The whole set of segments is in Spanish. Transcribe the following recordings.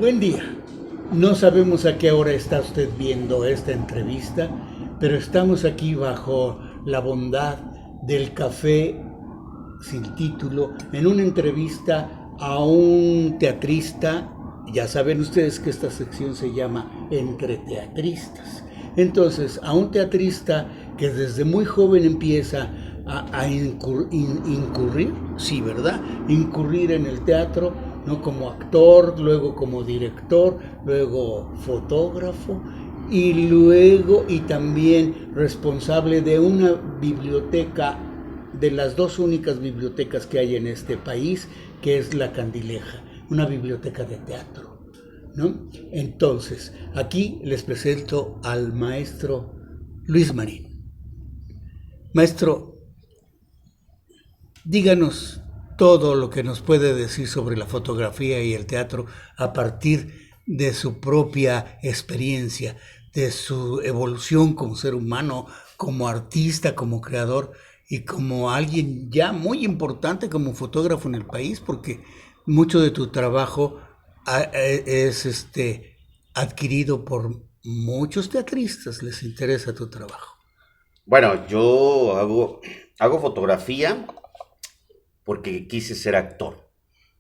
Buen día. No sabemos a qué hora está usted viendo esta entrevista, pero estamos aquí bajo la bondad del café sin título, en una entrevista a un teatrista. Ya saben ustedes que esta sección se llama Entre Teatristas. Entonces, a un teatrista que desde muy joven empieza a incurrir, sí, ¿verdad? Incurrir en el teatro, ¿no? Como actor, luego como director, luego fotógrafo y también responsable de una biblioteca, de las dos únicas bibliotecas que hay en este país, que es La Candileja, una biblioteca de teatro, ¿no? Entonces, aquí les presento al maestro Luis Marín. Maestro, díganos todo lo que nos puede decir sobre la fotografía y el teatro a partir de su propia experiencia, de su evolución como ser humano, como artista, como creador y como alguien ya muy importante como fotógrafo en el país, porque mucho de tu trabajo es adquirido por muchos teatristas, les interesa tu trabajo. Bueno, yo hago fotografía porque quise ser actor,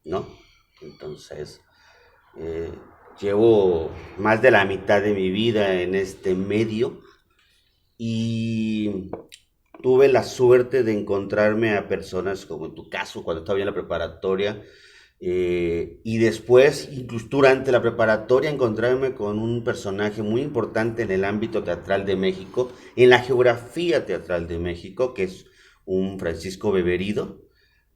¿no? Entonces, eh, llevo más de la mitad de mi vida en este medio y tuve la suerte de encontrarme a personas como en tu caso, cuando estaba en la preparatoria, y después, incluso durante la preparatoria, encontrarme con un personaje muy importante en el ámbito teatral de México, en la geografía teatral de México, que es un Francisco Beberido,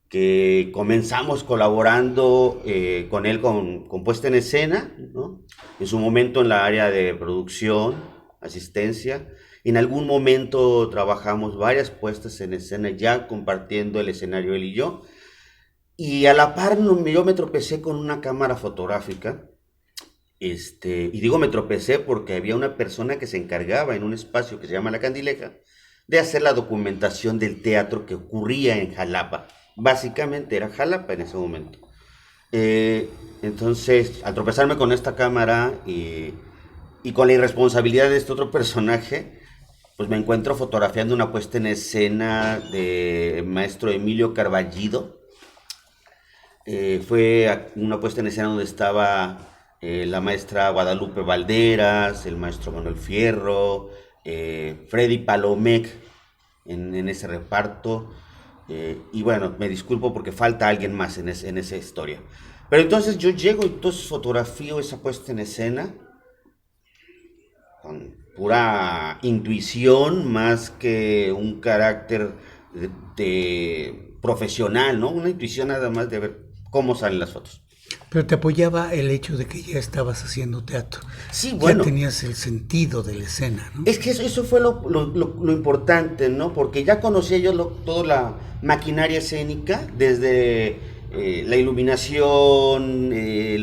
que comenzamos colaborando con él con puesta en escena, ¿no? En su momento en la área de producción, asistencia. En algún momento trabajamos varias puestas en escena ya compartiendo el escenario él y yo. Y a la par yo me tropecé con una cámara fotográfica. Y digo me tropecé porque había una persona que se encargaba en un espacio que se llama La Candileja de hacer la documentación del teatro que ocurría en Jalapa. Básicamente era Jalapa en ese momento. Eh, entonces, al tropezarme con esta cámara y con la irresponsabilidad de este otro personaje, pues me encuentro fotografiando una puesta en escena de maestro Emilio Carballido. Fue una puesta en escena donde estaba la maestra Guadalupe Valderas, el maestro Manuel Fierro, Freddy Palomec en ese reparto. Y bueno, me disculpo porque falta alguien más en esa historia. Pero entonces yo llego y entonces fotografío esa puesta en escena con pura intuición más que un carácter profesional, ¿no? Una intuición nada más de ver cómo salen las fotos. Pero te apoyaba el hecho de que ya estabas haciendo teatro, Sí, ya bueno, tenías el sentido de la escena, ¿no? es que eso fue lo importante, ¿no? Porque ya conocía yo toda la maquinaria escénica, desde la iluminación,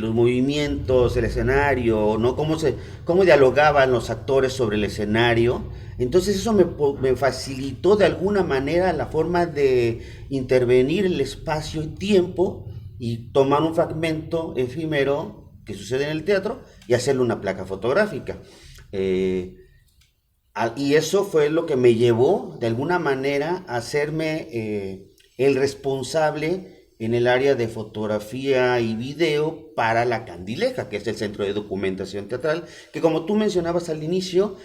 los movimientos, el escenario, ¿no? Cómo dialogaban los actores sobre el escenario. Entonces eso me facilitó de alguna manera la forma de intervenir el espacio y tiempo y tomar un fragmento efímero que sucede en el teatro y hacerle una placa fotográfica. Eh, y eso fue lo que me llevó, de alguna manera, a hacerme el responsable en el área de fotografía y video para La Candileja, que es el Centro de Documentación Teatral, que como tú mencionabas al inicio,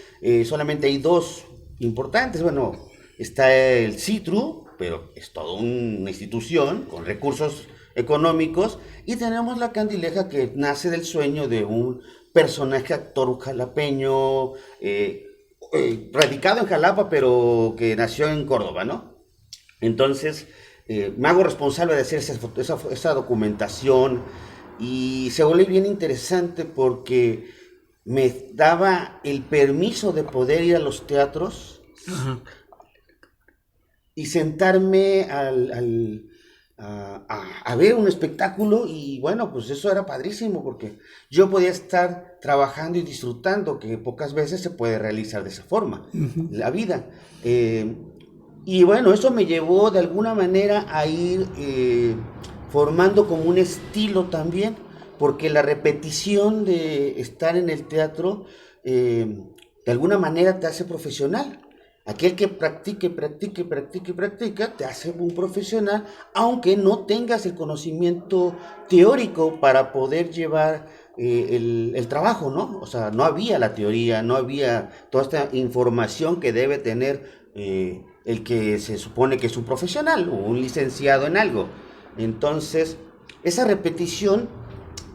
solamente hay dos importantes. Bueno, está el CITRU, pero es toda una institución con recursos económicos, y tenemos La Candileja, que nace del sueño de un personaje actor jalapeño, radicado en Jalapa, pero que nació en Córdoba, ¿no? Entonces, me hago responsable de hacer esa documentación y se volvió bien interesante porque me daba el permiso de poder ir a los teatros Ajá. y sentarme a ver un espectáculo, y bueno, pues eso era padrísimo porque yo podía estar trabajando y disfrutando, que pocas veces se puede realizar de esa forma, Uh-huh. la vida. Eh, y bueno, eso me llevó de alguna manera a ir formando como un estilo también, porque la repetición de estar en el teatro de alguna manera te hace profesional. Aquel que practica, te hace un profesional, aunque no tengas el conocimiento teórico para poder llevar el trabajo, ¿no? O sea, no había la teoría, no había toda esta información que debe tener el que se supone que es un profesional o un licenciado en algo. Entonces, esa repetición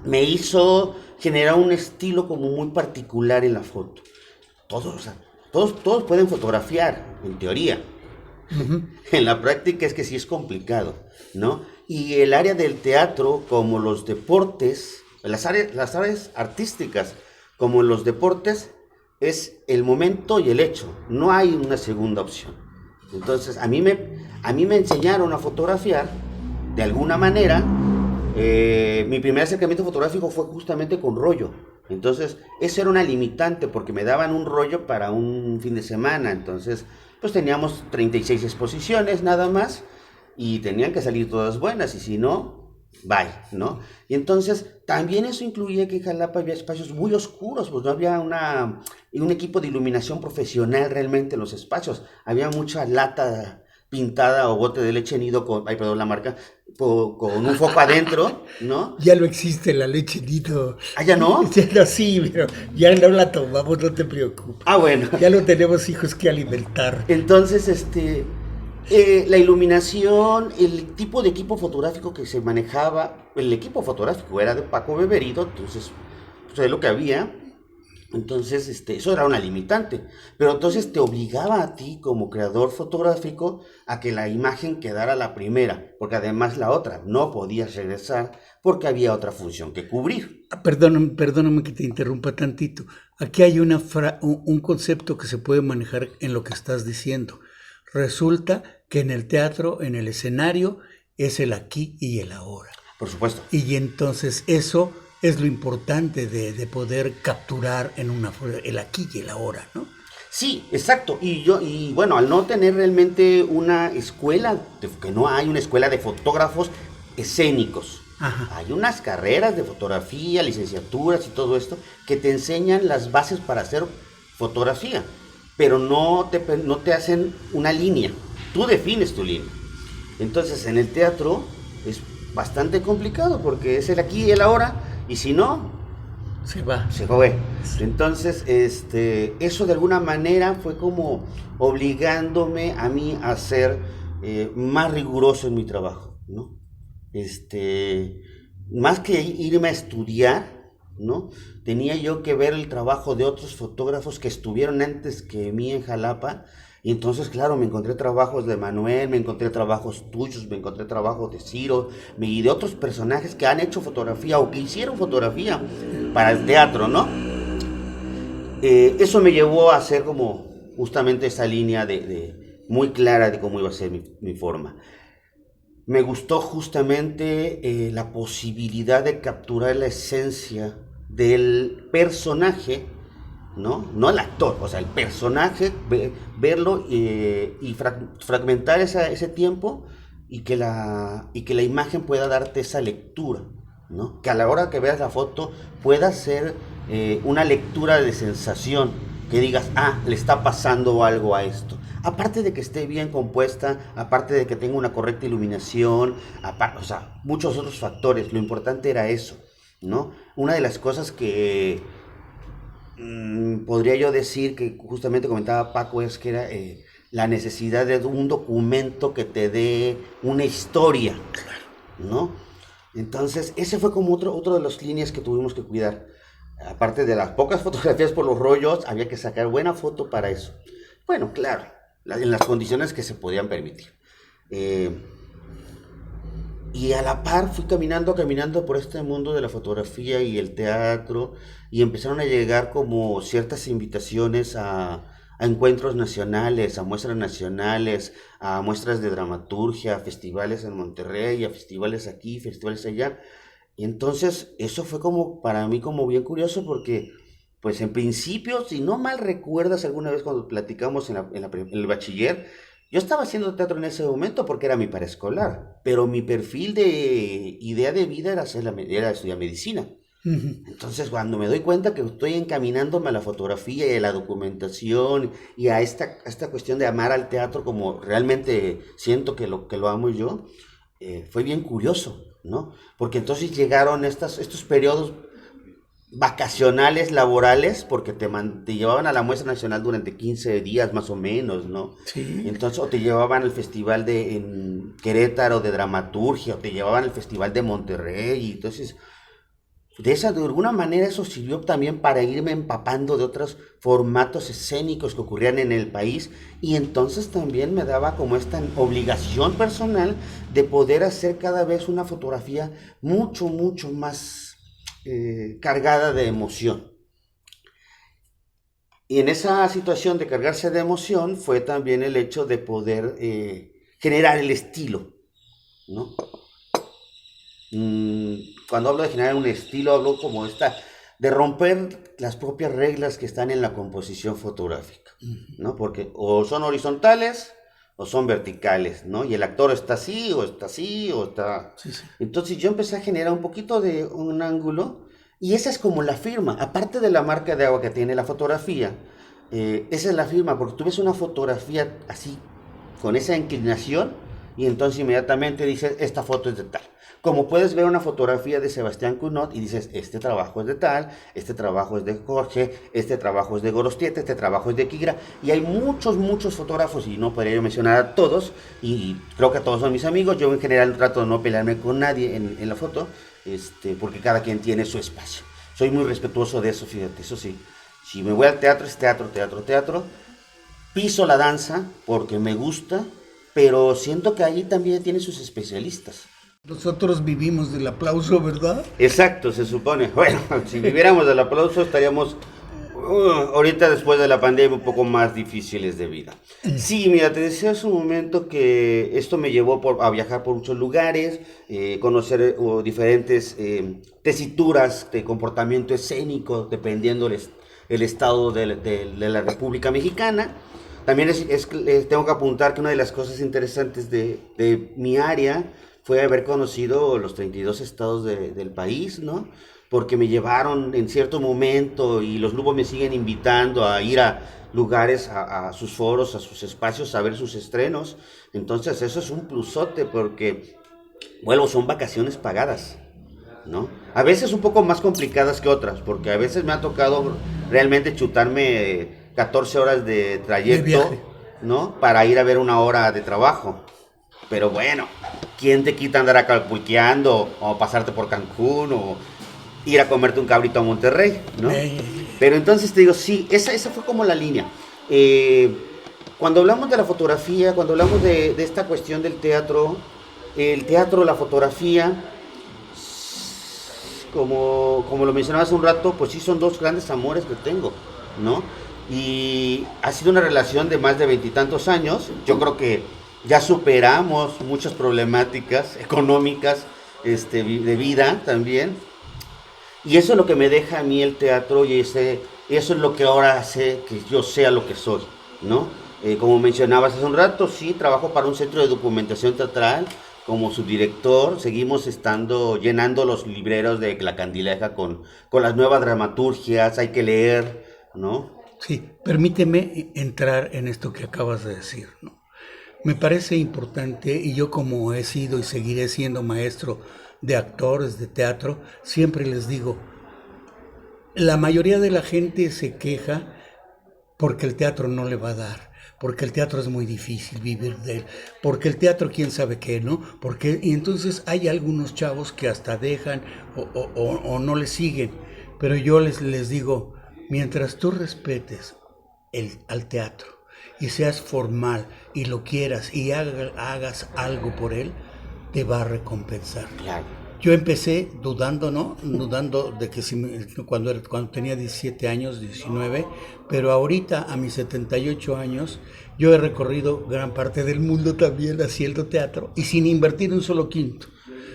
me hizo generar un estilo como muy particular en la foto. Todos, o sea, todos pueden fotografiar, en teoría. Ujú. En la práctica es que sí es complicado, ¿no? Y el área del teatro, como los deportes, las áreas artísticas, como los deportes, es el momento y el hecho. No hay una segunda opción. Entonces, a mí me enseñaron a fotografiar de alguna manera. Mi primer acercamiento fotográfico fue justamente con rollo. Entonces, eso era una limitante porque me daban un rollo para un fin de semana. Entonces, pues teníamos 36 exposiciones nada más y tenían que salir todas buenas y si no, bye, ¿no? Y entonces, también eso incluía que en Jalapa había espacios muy oscuros, pues no había un equipo de iluminación profesional realmente en los espacios. Había mucha lata pintada o bote de leche nido con, ay, perdón, la marca, con un foco adentro, ¿no? Ya no existe la leche Nido. Ah, ¿ya no? Ya no, sí, pero ya no la tomamos, no te preocupes. Ah, bueno. Ya no tenemos hijos que alimentar. Entonces, la iluminación, el tipo de equipo fotográfico que se manejaba, el equipo fotográfico era de Paco Beberido, entonces, pues es lo que había. Entonces, eso era una limitante, pero entonces te obligaba a ti como creador fotográfico a que la imagen quedara la primera, porque además la otra no podías regresar porque había otra función que cubrir. Perdóname que te interrumpa tantito. Aquí hay un concepto que se puede manejar en lo que estás diciendo. Resulta que en el teatro, en el escenario, es el aquí y el ahora. Por supuesto. Y entonces eso es lo importante de poder capturar en el aquí y el ahora, ¿no? Sí, exacto. Y bueno, al no tener realmente una escuela, que no hay una escuela de fotógrafos escénicos. Ajá. Hay unas carreras de fotografía, licenciaturas y todo esto que te enseñan las bases para hacer fotografía, pero no te hacen una línea. Tú defines tu línea. Entonces, en el teatro es bastante complicado porque es el aquí y el ahora, y si no, Se va. se fue. Entonces, eso de alguna manera fue como obligándome a mí a ser más riguroso en mi trabajo, ¿no? Más que irme a estudiar, ¿no? Tenía yo que ver el trabajo de otros fotógrafos que estuvieron antes que mí en Jalapa. Y entonces, claro, me encontré trabajos de Manuel, me encontré trabajos tuyos, me encontré trabajos de Ciro y de otros personajes que han hecho fotografía o que hicieron fotografía para el teatro, ¿no? Eso me llevó a hacer como justamente esa línea muy clara de cómo iba a ser mi forma. Me gustó justamente la posibilidad de capturar la esencia del personaje, ¿no? No el actor, o sea, el personaje, verlo y fragmentar ese tiempo y que la imagen pueda darte esa lectura, ¿no? Que a la hora que veas la foto pueda ser una lectura de sensación, que digas, le está pasando algo a esto. Aparte de que esté bien compuesta, aparte de que tenga una correcta iluminación, o sea, muchos otros factores, lo importante era eso, ¿no? Una de las cosas que podría yo decir que justamente comentaba Paco es que era la necesidad de un documento que te dé una historia, ¿no? Entonces, ese fue como otro de las líneas que tuvimos que cuidar. Aparte de las pocas fotografías por los rollos, había que sacar buena foto para eso. Bueno, claro, en las condiciones que se podían permitir. Y a la par fui caminando por este mundo de la fotografía y el teatro, y empezaron a llegar como ciertas invitaciones a encuentros nacionales, a muestras nacionales, a muestras de dramaturgia, a festivales en Monterrey, a festivales aquí, festivales allá. Y entonces eso fue como para mí como bien curioso porque, pues en principio, si no mal recuerdas alguna vez cuando platicamos en el bachiller, Yo estaba haciendo teatro en ese momento porque era mi paraescolar, pero mi perfil de idea de vida era estudiar medicina. Ujú. Entonces, cuando me doy cuenta que estoy encaminándome a la fotografía y a la documentación y a esta cuestión de amar al teatro como realmente siento que lo amo yo, fue bien curioso, ¿no? Porque entonces llegaron estos periodos vacacionales laborales porque te llevaban a la muestra nacional durante 15 días más o menos, ¿no? Sí. Entonces, o te llevaban al festival en Querétaro de dramaturgia, o te llevaban al festival de Monterrey, y entonces de alguna manera eso sirvió también para irme empapando de otros formatos escénicos que ocurrían en el país, y entonces también me daba como esta obligación personal de poder hacer cada vez una fotografía mucho, mucho más cargada de emoción. Y en esa situación de cargarse de emoción fue también el hecho de poder generar el estilo, ¿no? Cuando hablo de generar un estilo, hablo como de romper las propias reglas que están en la composición fotográfica, ¿no? Porque o son horizontales o son verticales, ¿no? Y el actor está así, o está así, o está... Sí, sí. Entonces yo empecé a generar un poquito de un ángulo, y esa es como la firma, aparte de la marca de agua que tiene la fotografía, esa es la firma, porque tú ves una fotografía así, con esa inclinación, y entonces inmediatamente dices, esta foto es de tal. Como puedes ver una fotografía de Sebastián Cunot y dices, este trabajo es de tal, este trabajo es de Jorge, este trabajo es de Gorostieta, este trabajo es de Kigra, y hay muchos, muchos fotógrafos, y no podría yo mencionar a todos, y creo que todos son mis amigos. Yo en general trato de no pelearme con nadie en la foto, porque cada quien tiene su espacio. Soy muy respetuoso de eso, fíjate, eso sí. Si me voy al teatro, es teatro, teatro, teatro. Piso la danza porque me gusta, pero siento que allí también tiene sus especialistas. Nosotros vivimos del aplauso, ¿verdad? Exacto, se supone. Bueno, si viviéramos del aplauso estaríamos ahorita después de la pandemia un poco más difíciles de vida. Sí, mira, te decía hace un momento que esto me llevó a viajar por muchos lugares, conocer diferentes tesituras de comportamiento escénico, dependiendo el estado de la República Mexicana. También tengo que apuntar que una de las cosas interesantes de mi área fue haber conocido los 32 estados del país, ¿no? Porque me llevaron en cierto momento, y los grupos me siguen invitando a ir a lugares, a sus foros, a sus espacios, a ver sus estrenos. Entonces eso es un plusote porque, bueno, son vacaciones pagadas, ¿no? A veces un poco más complicadas que otras, porque a veces me ha tocado realmente chutarme 14 horas de trayecto, ¿no? Para ir a ver una hora de trabajo. Pero bueno, ¿quién te quita andar acapulqueando o pasarte por Cancún o ir a comerte un cabrito a Monterrey, ¿no? Pero entonces te digo, sí, esa fue como la línea. Cuando hablamos de la fotografía, cuando hablamos de esta cuestión del teatro, el teatro, la fotografía, como lo mencionaba hace un rato, pues sí son dos grandes amores que tengo, ¿no? Y ha sido una relación de más de 20 y tantos años. Yo creo que ya superamos muchas problemáticas económicas, de vida también. Y eso es lo que me deja a mí el teatro, y eso es lo que ahora hace que yo sea lo que soy, ¿no? Como mencionabas hace un rato, sí, trabajo para un centro de documentación teatral como subdirector. Seguimos llenando los libreros de La Candileja con las nuevas dramaturgias, hay que leer, ¿no? Sí, permíteme entrar en esto que acabas de decir, ¿no? Me parece importante, y yo como he sido y seguiré siendo maestro de actores de teatro, siempre les digo, la mayoría de la gente se queja porque el teatro no le va a dar, porque el teatro es muy difícil vivir de él, porque el teatro quién sabe qué, ¿no? Y entonces hay algunos chavos que hasta dejan o no le siguen, pero yo les digo, mientras tú respetes al teatro y seas formal y lo quieras y hagas algo por él, te va a recompensar. Claro. Yo empecé dudando, ¿no? Dudando de que cuando tenía 17 años, 19, pero ahorita a mis 78 años, yo he recorrido gran parte del mundo también haciendo teatro y sin invertir un solo quinto,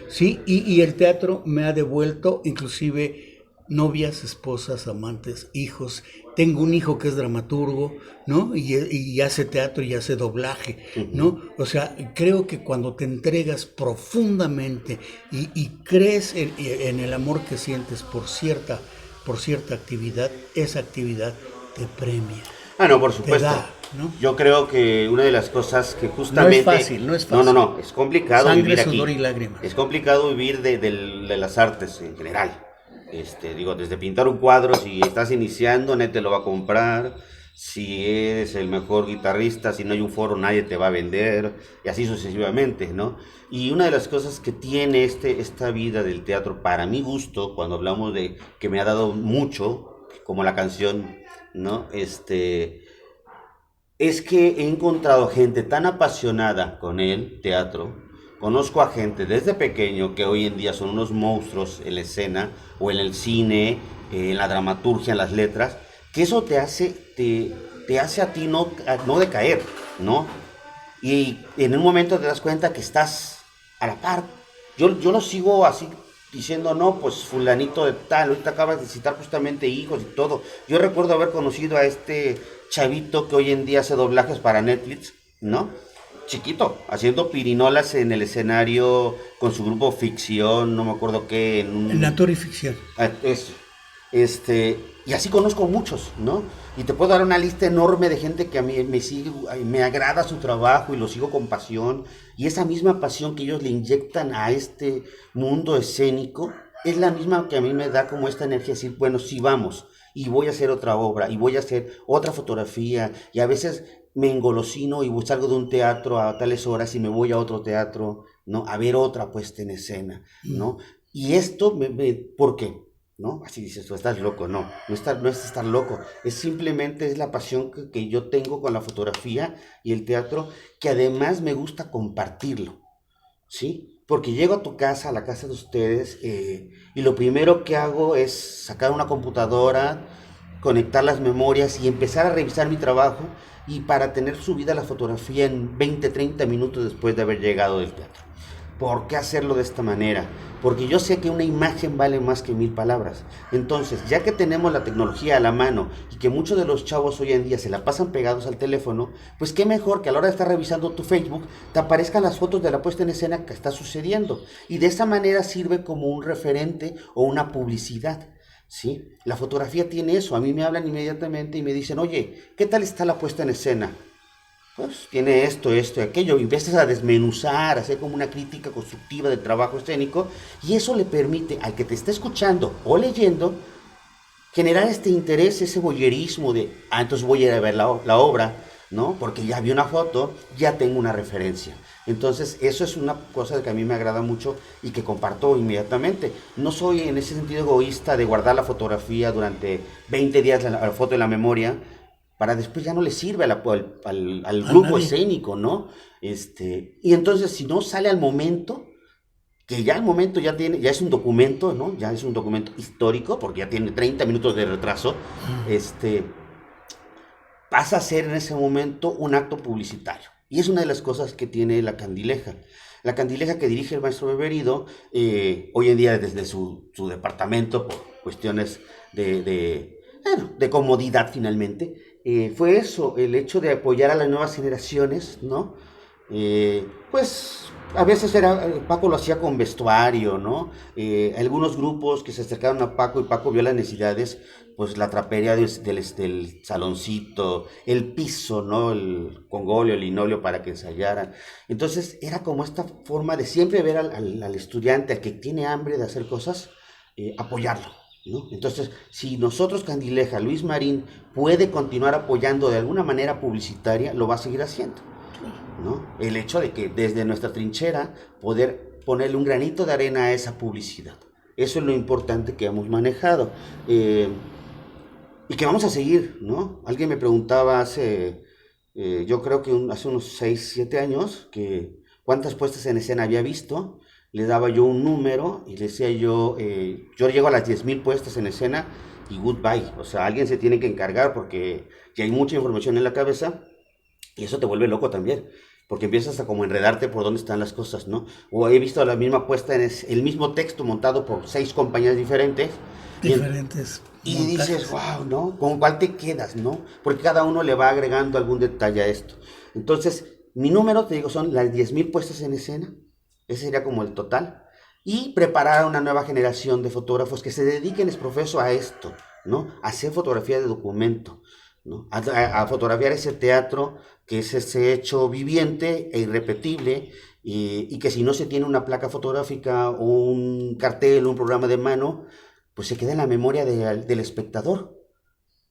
¿sí? Y el teatro me ha devuelto inclusive novias, esposas, amantes, hijos. Tengo un hijo que es dramaturgo, ¿no? Y hace teatro y hace doblaje, ¿no? O sea, creo que cuando te entregas profundamente y crees en el amor que sientes por cierta actividad, esa actividad te premia. Ah, no, por supuesto. Te da, ¿no? Yo creo que una de las cosas que justamente... No es fácil. No, es complicado Sangre, vivir aquí. sudor y lágrimas. Es complicado vivir de las artes en general. Digo, desde pintar un cuadro, si estás iniciando, nadie te lo va a comprar. Si eres el mejor guitarrista, si no hay un foro, nadie te va a vender. Y así sucesivamente, ¿no? Y una de las cosas que tiene esta vida del teatro, para mi gusto, cuando hablamos de que me ha dado mucho, como la canción, ¿no? Es que he encontrado gente tan apasionada con el teatro. Conozco a gente desde pequeño que hoy en día son unos monstruos en la escena o en el cine, en la dramaturgia, en las letras, que eso te hace a ti no decaer, ¿no? Y en un momento te das cuenta que estás a la par. Yo lo sigo así diciendo, no, pues fulanito de tal, ahorita acabas de citar justamente hijos y todo. Yo recuerdo haber conocido a este chavito que hoy en día hace doblajes para Netflix, ¿no? Chiquito, haciendo pirinolas en el escenario con su grupo Ficción, no me acuerdo qué, en Natura y Ficción. Eso. Y así conozco muchos, ¿no? Y te puedo dar una lista enorme de gente que a mí me sigue, me agrada su trabajo y lo sigo con pasión. Y esa misma pasión que ellos le inyectan a este mundo escénico es la misma que a mí me da como esta energía de decir, bueno, sí vamos, y voy a hacer otra obra, y voy a hacer otra fotografía, y a veces me engolosino y salgo de un teatro a tales horas y me voy a otro teatro, ¿no? A ver otra puesta en escena, ¿no? Y esto, ¿por qué? ¿No? Así dices tú, estás loco. No es estar loco, es simplemente la pasión que yo tengo con la fotografía y el teatro, que además me gusta compartirlo, ¿sí? Porque llego a tu casa, a la casa de ustedes, y lo primero que hago es sacar una computadora, conectar las memorias y empezar a revisar mi trabajo, y para tener subida la fotografía en 20-30 minutos después de haber llegado del teatro. ¿Por qué hacerlo de esta manera? Porque yo sé que una imagen vale más que 1000 palabras. Entonces, ya que tenemos la tecnología a la mano y que muchos de los chavos hoy en día se la pasan pegados al teléfono, pues qué mejor que a la hora de estar revisando tu Facebook te aparezcan las fotos de la puesta en escena que está sucediendo. Y de esa manera sirve como un referente o una publicidad, ¿sí? La fotografía tiene eso. A mí me hablan inmediatamente y me dicen, oye, ¿qué tal está la puesta en escena? Pues tiene esto y aquello, y empiezas a desmenuzar, a hacer como una crítica constructiva del trabajo escénico, y eso le permite al que te esté escuchando o leyendo generar este interés, ese voyerismo de, entonces voy a ir a ver la obra, ¿no? Porque ya vi una foto, ya tengo una referencia. Entonces eso es una cosa que a mí me agrada mucho y que comparto inmediatamente. No soy en ese sentido egoísta de guardar la fotografía durante 20 días, la foto en la memoria, para después ya no le sirve al grupo escénico, ¿no? Y entonces si no sale al momento, que ya el momento ya es un documento, ¿no? Ya es un documento histórico, porque ya tiene 30 minutos de retraso, pasa a ser en ese momento un acto publicitario. Y es una de las cosas que tiene La Candileja. La Candileja, que dirige el maestro Beberido, hoy en día desde su departamento, por cuestiones de comodidad finalmente, fue eso, el hecho de apoyar a las nuevas generaciones, ¿no? Pues a veces Paco lo hacía con vestuario, ¿no? Algunos grupos que se acercaron a Paco y Paco vio las necesidades, pues la trapería del saloncito, el piso, ¿no? El congolio, el linóleo para que ensayaran. Entonces era como esta forma de siempre ver al estudiante, al que tiene hambre de hacer cosas, apoyarlo, ¿no? Entonces, si nosotros, Candileja, Luis Marín, puede continuar apoyando de alguna manera publicitaria, lo va a seguir haciendo, ¿no? El hecho de que desde nuestra trinchera poder ponerle un granito de arena a esa publicidad, eso es lo importante que hemos manejado, y que vamos a seguir, ¿no? Alguien me preguntaba yo creo que hace unos 6-7 años, que cuántas puestas en escena había visto. Le daba yo un número y le decía yo llego a las 10,000 puestas en escena y goodbye. O sea, alguien se tiene que encargar porque ya hay mucha información en la cabeza y eso te vuelve loco también, porque empiezas a como enredarte por dónde están las cosas, ¿no? O he visto la misma puesta en el mismo texto montado por 6 compañías diferentes diferentes Y montajes. dices, wow, ¿no? ¿Con cuál te quedas, no? Porque cada uno le va agregando algún detalle a esto. Entonces, mi número, te digo, son las 10,000 puestas en escena. Ese sería como el total. Y preparar a una nueva generación de fotógrafos que se dediquen es profeso a esto, ¿no? A hacer fotografía de documento, ¿no? A fotografiar ese teatro que es ese hecho viviente e irrepetible y que si no se tiene una placa fotográfica o un cartel o un programa de mano, pues se queda en la memoria del espectador,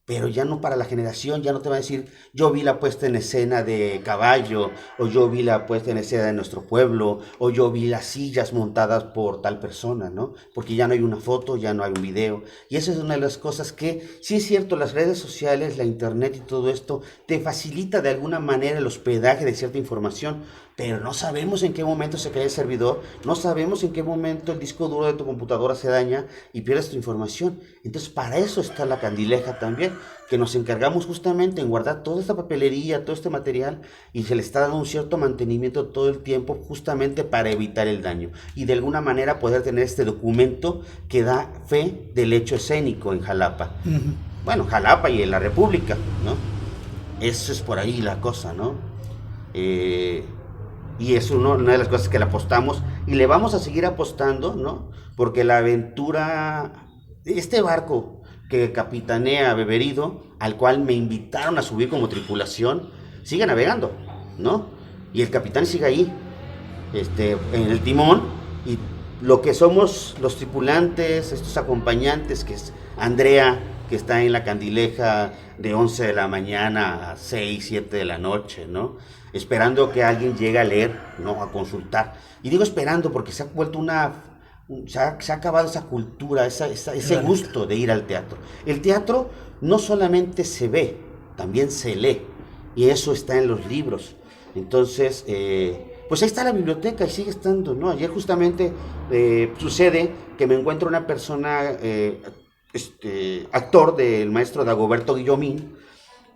pero ya no para la generación, ya no te va a decir, yo vi la puesta en escena de Caballo, o yo vi la puesta en escena de nuestro pueblo, o yo vi las sillas montadas por tal persona, ¿no? Porque ya no hay una foto, ya no hay un video, y esa es una de las cosas que, sí es cierto, las redes sociales, la internet y todo esto, te facilita de alguna manera el hospedaje de cierta información, pero no sabemos en qué momento se cae el servidor, no sabemos en qué momento el disco duro de tu computadora se daña y pierdes tu información. Entonces, para eso está la Candileja también, que nos encargamos justamente en guardar toda esta papelería, todo este material, y se le está dando un cierto mantenimiento todo el tiempo justamente para evitar el daño y de alguna manera poder tener este documento que da fe del hecho escénico en Jalapa. Ujú. Bueno, Jalapa y en la República, ¿no? Eso es por ahí la cosa, ¿no? Eh, y es una de las cosas que le apostamos y le vamos a seguir apostando, ¿no? Porque la aventura, este barco que capitanea Beberido, al cual me invitaron a subir como tripulación, sigue navegando, ¿no? Y el capitán sigue ahí, en el timón, y lo que somos los tripulantes, estos acompañantes, que es Andrea, que está en la Candileja de 11 de la mañana a 6, 7 de la noche, ¿no? Esperando que alguien llegue a leer, ¿no? A consultar. Y digo esperando porque se ha vuelto se ha acabado esa cultura, ese gusto de ir al teatro. El teatro no solamente se ve, también se lee. Y eso está en los libros. Entonces, pues ahí está la biblioteca y sigue estando, ¿no? Ayer justamente sucede que me encuentro una persona, actor del maestro Dagoberto Guillomín,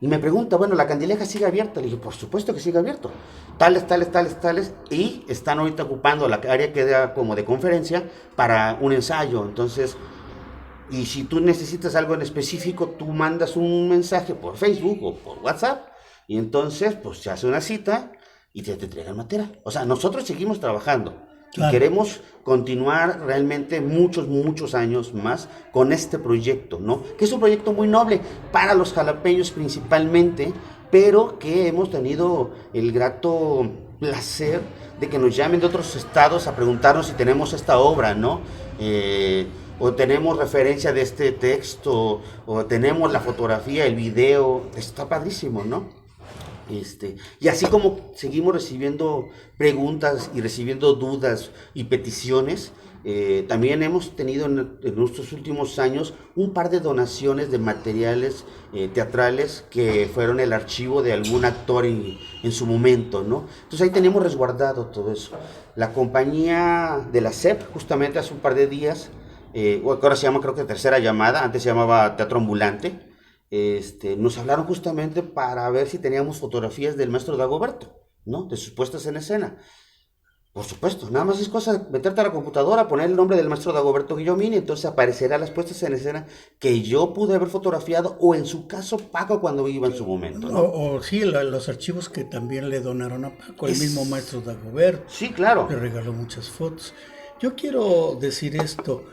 y me pregunta, bueno, ¿la Candileja sigue abierta? Le dije, por supuesto que sigue abierto. Tales, tales, tales, tales, y están ahorita ocupando la área que da como de conferencia para un ensayo. Entonces, y si tú necesitas algo en específico, tú mandas un mensaje por Facebook o por WhatsApp, y entonces, pues se hace una cita y te entregan material. O sea, nosotros seguimos trabajando y Claro. queremos continuar realmente muchos, muchos años más con este proyecto, ¿no? Que es un proyecto muy noble para los jalapeños principalmente, pero que hemos tenido el grato placer de que nos llamen de otros estados a preguntarnos si tenemos esta obra, ¿no? O tenemos referencia de este texto, o tenemos la fotografía, el video, está padrísimo, ¿no? Y así como seguimos recibiendo preguntas y recibiendo dudas y peticiones, también hemos tenido en nuestros últimos años un par de donaciones de materiales teatrales que fueron el archivo de algún actor en su momento, ¿no? Entonces ahí tenemos resguardado todo eso. La compañía de la SEP, justamente hace un par de días, ahora se llama creo que Tercera Llamada, antes se llamaba Teatro Ambulante, nos hablaron justamente para ver si teníamos fotografías del maestro Dagoberto, ¿no? De sus puestas en escena. Por supuesto, nada más es cosa de meterte a la computadora, poner el nombre del maestro Dagoberto Guillomín y entonces aparecerá las puestas en escena que yo pude haber fotografiado o en su caso Paco cuando iba en su momento, ¿no? O sí, los archivos que también le donaron a Paco, el mismo maestro Dagoberto. Sí, claro. Le regaló muchas fotos. Yo quiero decir esto,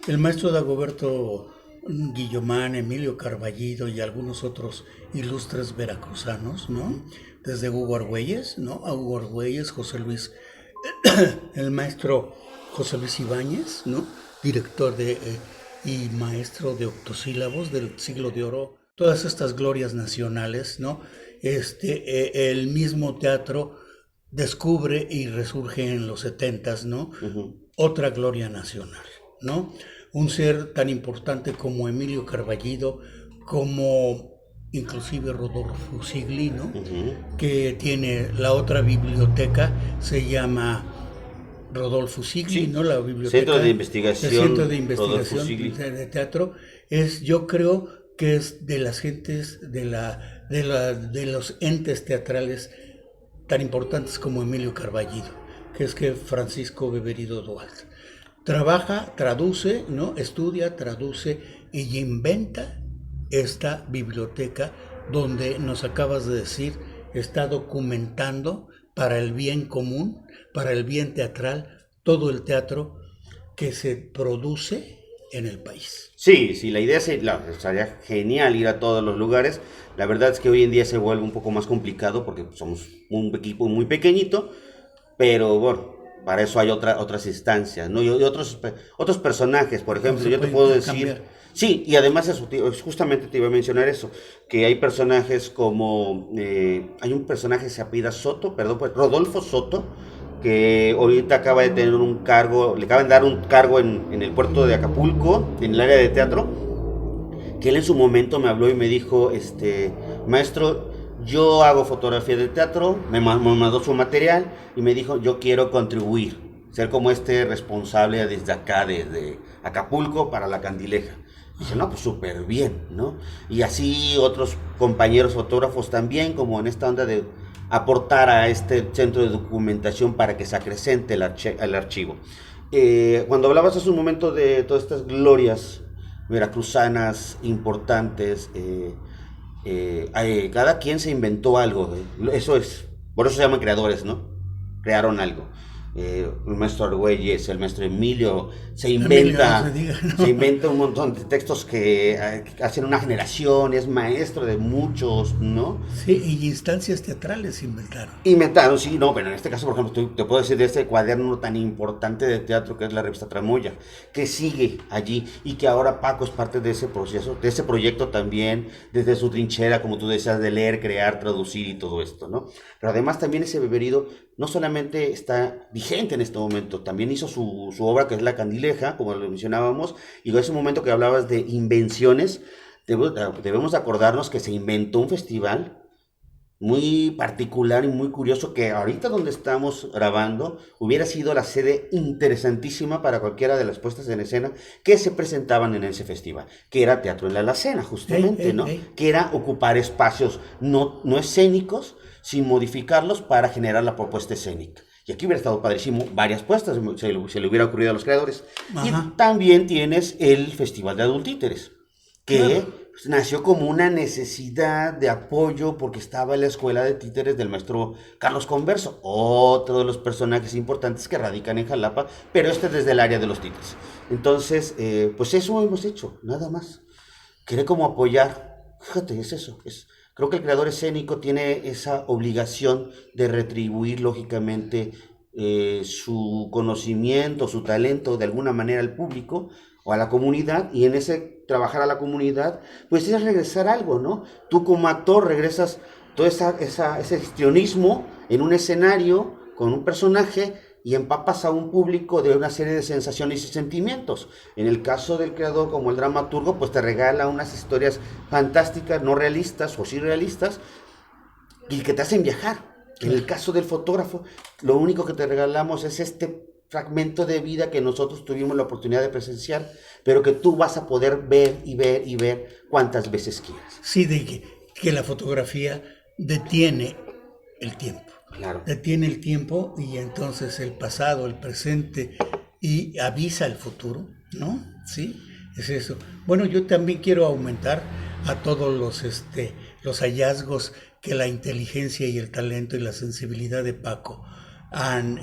el maestro Dagoberto Guillomán, Emilio Carballido y algunos otros ilustres veracruzanos, ¿no? Desde Hugo Argüelles, ¿no? A Hugo Argüelles, José Luis, el maestro José Luis Ibáñez, ¿no? Director y maestro de octosílabos del Siglo de Oro, todas estas glorias nacionales, ¿no? El mismo teatro descubre y resurge en los 70s, ¿no? Otra gloria nacional, ¿no? Un ser tan importante como Emilio Carballido, como inclusive Rodolfo Sigli, ¿no? Que tiene la otra biblioteca, se llama Rodolfo Sigli, Sí. ¿no? La biblioteca Centro de Investigación, Centro de Rodolfo Investigación Sigli. de Teatro, yo creo que es de las gentes, de los entes teatrales tan importantes como Emilio Carballido, que es que Francisco Beberido Duarte. trabaja, traduce, ¿no? Estudia, traduce y inventa esta biblioteca donde nos acabas de decir, está documentando para el bien común, para el bien teatral, todo el teatro que se produce en el país. Sí, sí, la idea sería genial ir a todos los lugares. La verdad es que hoy en día se vuelve un poco más complicado porque somos un equipo muy pequeñito, pero bueno, para eso hay otras instancias, ¿no? Y otros personajes, por ejemplo, yo te puedo decir, sí, y además eso, justamente te iba a mencionar eso, que hay personajes como, hay un personaje que se apellida Soto, perdón, pues Rodolfo Soto, que ahorita acaba de tener un cargo, le acaban de dar un cargo en el puerto de Acapulco, en el área de teatro, que él en su momento me habló y me dijo, maestro, yo hago fotografía de teatro, me mandó su material y me dijo, yo quiero contribuir, ser como responsable desde acá, desde Acapulco para la Candileja. Dije, no, pues súper bien, ¿no? Y así otros compañeros fotógrafos también, como en esta onda de aportar a este centro de documentación para que se acrecente el archivo. Cuando hablabas hace un momento de todas estas glorias veracruzanas importantes, cada quien se inventó algo, eso es, por eso se llaman creadores, ¿no? Crearon algo. El maestro Argüelles, el maestro Emilio, Emilio, no se diga, ¿no? se inventa un montón de textos que hacen una generación, es maestro de muchos, ¿no? Sí, y instancias teatrales inventaron. Inventaron, sí, no, pero en este caso, por ejemplo, te puedo decir de este cuaderno tan importante de teatro que es la revista Tramoya, que sigue allí y que ahora Paco es parte de ese proceso, de ese proyecto también, desde su trinchera, como tú decías, de leer, crear, traducir y todo esto, ¿no? Pero además también ese beberido no solamente está vigente en este momento, también hizo su obra que es La Candileja, como lo mencionábamos, y en ese momento que hablabas de invenciones, debemos acordarnos que se inventó un festival muy particular y muy curioso que ahorita donde estamos grabando hubiera sido la sede interesantísima para cualquiera de las puestas en escena que se presentaban en ese festival, que era Teatro en la Alacena, justamente, ¿no? Que era ocupar espacios no escénicos, sin modificarlos para generar la propuesta escénica. Y aquí hubiera estado padrísimo varias puestas, se le hubiera ocurrido a los creadores. Ajá. Y también tienes el Festival de Adultíteres, que nació como una necesidad de apoyo porque estaba en la escuela de títeres del maestro Carlos Converso, otro de los personajes importantes que radican en Jalapa, pero desde el área de los títeres. Entonces, pues eso hemos hecho, nada más. Querer como apoyar, fíjate, es eso, creo que el creador escénico tiene esa obligación de retribuir lógicamente su conocimiento, su talento de alguna manera al público o a la comunidad, y en ese trabajar a la comunidad, pues es regresar algo, ¿no? Tú como actor regresas todo ese histrionismo en un escenario con un personaje y empapas a un público de una serie de sensaciones y sentimientos. En el caso del creador, como el dramaturgo, pues te regala unas historias fantásticas, no realistas o sí realistas, y que te hacen viajar. En el caso del fotógrafo, lo único que te regalamos es este fragmento de vida que nosotros tuvimos la oportunidad de presenciar, pero que tú vas a poder ver y ver y ver cuantas veces quieras. Sí, que la fotografía detiene el tiempo. Claro. Detiene el tiempo y entonces el pasado, el presente y avisa el futuro, ¿no? Sí, es eso. Bueno, yo también quiero aumentar a todos los hallazgos que la inteligencia y el talento y la sensibilidad de Paco han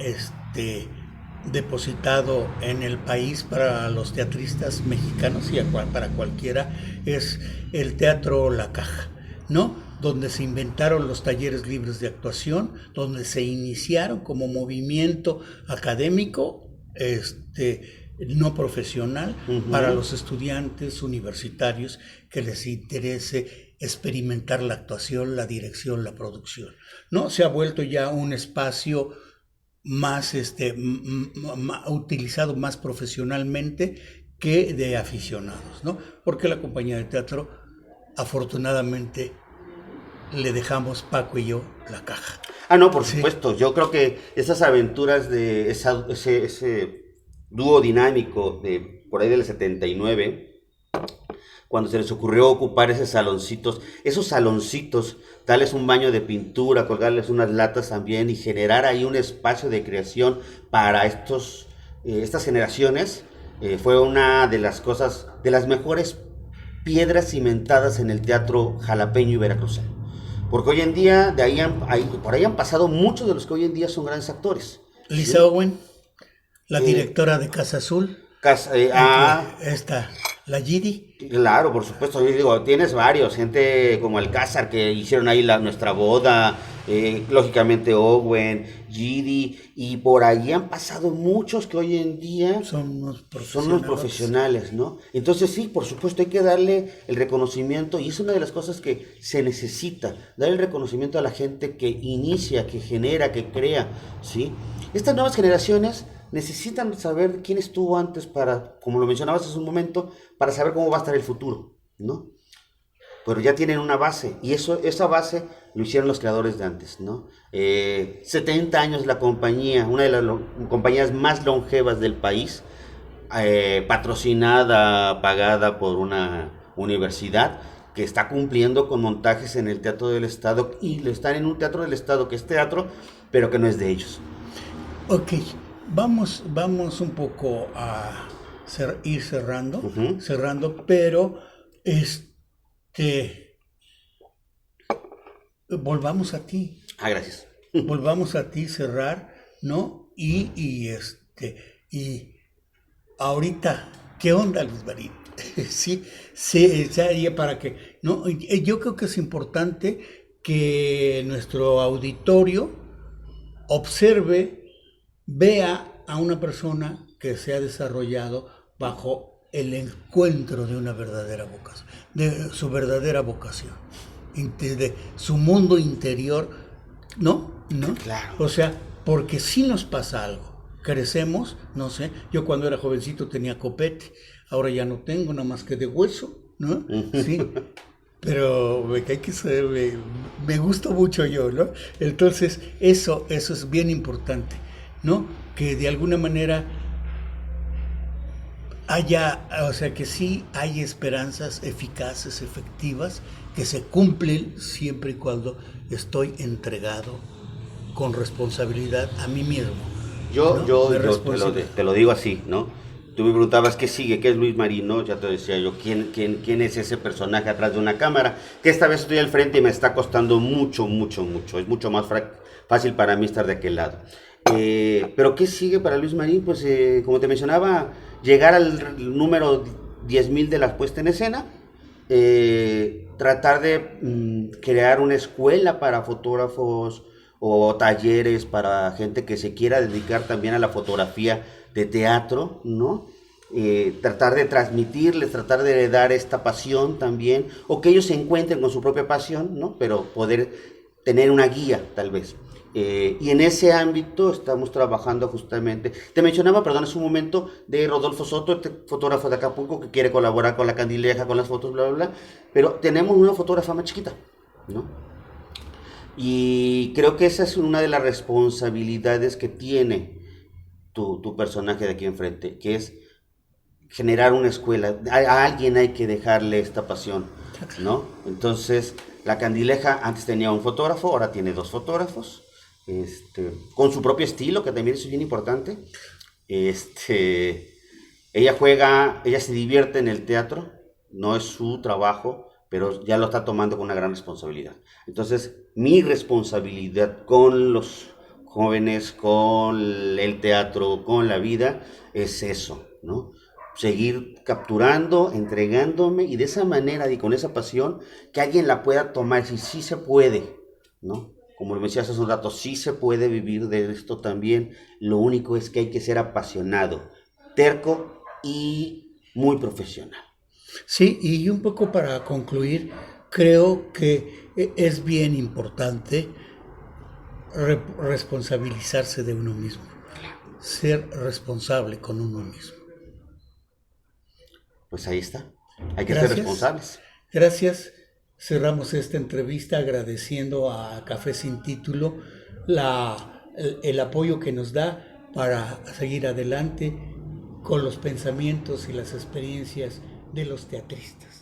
depositado en el país para los teatristas mexicanos y para cualquiera. Es el Teatro La Caja, ¿no? Donde se inventaron los talleres libres de actuación, donde se iniciaron como movimiento académico, no profesional, para los estudiantes universitarios que les interese experimentar la actuación, la dirección, la producción, ¿no? Se ha vuelto ya un espacio más utilizado más profesionalmente que de aficionados, ¿no? Porque la compañía de teatro, afortunadamente, le dejamos, Paco y yo, la caja. Ah, no, por supuesto. Yo creo que esas aventuras de ese dúo dinámico de por ahí del 79, cuando se les ocurrió ocupar esos saloncitos, darles un baño de pintura, colgarles unas latas también y generar ahí un espacio de creación para estos estas generaciones, fue una de las cosas, de las mejores piedras cimentadas en el teatro jalapeño y veracruzano. Porque hoy en día, por ahí han pasado muchos de los que hoy en día son grandes actores. Lisa ¿sí? Owen, la directora de Casa Azul. Esta, la Gidi. Claro, por supuesto, yo digo, tienes varios, gente como Alcázar que hicieron ahí nuestra boda, lógicamente Owen, Gidi, y por ahí han pasado muchos que hoy en día son unos profesionales, ¿no? Entonces sí, por supuesto hay que darle el reconocimiento, y es una de las cosas que se necesita, dar el reconocimiento a la gente que inicia, que genera, que crea, ¿sí? Estas nuevas generaciones necesitan saber quién estuvo antes para, como lo mencionabas hace un momento, para saber cómo va a estar el futuro, ¿no? Pero ya tienen una base, y esa base lo hicieron los creadores de antes, ¿no? 70 años la compañía, una de las compañías más longevas del país, patrocinada, pagada por una universidad, que está cumpliendo con montajes en el Teatro del Estado, y están en un Teatro del Estado que es teatro, pero que no es de ellos. Ok. Vamos un poco a ir cerrando, pero volvamos a ti. Gracias. Volvamos a ti, cerrar, ¿no? Y ahorita, ¿qué onda, Luis Marín? sí, ya para que, ¿no? Yo creo que es importante que nuestro auditorio observe, vea a una persona que se ha desarrollado bajo el encuentro de una verdadera vocación, de su verdadera vocación, de su mundo interior, ¿no? Claro. O sea, porque si nos pasa algo, crecemos, no sé, yo cuando era jovencito tenía copete, ahora ya no tengo, nada más que de hueso, ¿no? Sí. Pero me gusta mucho yo, ¿no? Entonces, eso es bien importante, ¿no? Que de alguna manera que sí hay esperanzas eficaces, efectivas, que se cumplen siempre y cuando estoy entregado con responsabilidad a mí mismo. Yo te lo digo así, ¿no? Tú me preguntabas qué sigue, qué es Luis Marín, ¿no? Ya te decía yo, ¿quién es ese personaje atrás de una cámara? Que esta vez estoy al frente y me está costando mucho. Es mucho más fácil para mí estar de aquel lado. Pero ¿qué sigue para Luis Marín? Pues como te mencionaba, llegar al número 10,000 de la puesta en escena, tratar de crear una escuela para fotógrafos o talleres para gente que se quiera dedicar también a la fotografía de teatro, ¿no? Tratar de transmitirles, tratar de dar esta pasión también, o que ellos se encuentren con su propia pasión, ¿no? Pero poder tener una guía, tal vez. Y en ese ámbito estamos trabajando justamente. Te mencionaba, perdón, hace un momento, de Rodolfo Soto, este fotógrafo de Acapulco que quiere colaborar con la Candileja, con las fotos, bla, bla, bla. Pero tenemos una fotógrafa más chiquita, ¿no? Y creo que esa es una de las responsabilidades que tiene tu personaje de aquí enfrente, que es generar una escuela. A alguien hay que dejarle esta pasión, ¿no? Entonces, la Candileja antes tenía un fotógrafo, ahora tiene 2 fotógrafos, con su propio estilo, que también es bien importante. Ella se divierte en el teatro, no es su trabajo, pero ya lo está tomando con una gran responsabilidad. Entonces, mi responsabilidad con los jóvenes, con el teatro, con la vida, es eso, ¿no? Seguir capturando, entregándome, y de esa manera y con esa pasión, que alguien la pueda tomar, si sí se puede, ¿no? Como lo decías hace un rato, sí se puede vivir de esto también. Lo único es que hay que ser apasionado, terco y muy profesional. Sí, y un poco para concluir, creo que es bien importante responsabilizarse de uno mismo, ser responsable con uno mismo. Pues ahí está, hay que ser responsables. Gracias. Cerramos esta entrevista agradeciendo a Café Sin Título el apoyo que nos da para seguir adelante con los pensamientos y las experiencias de los teatristas.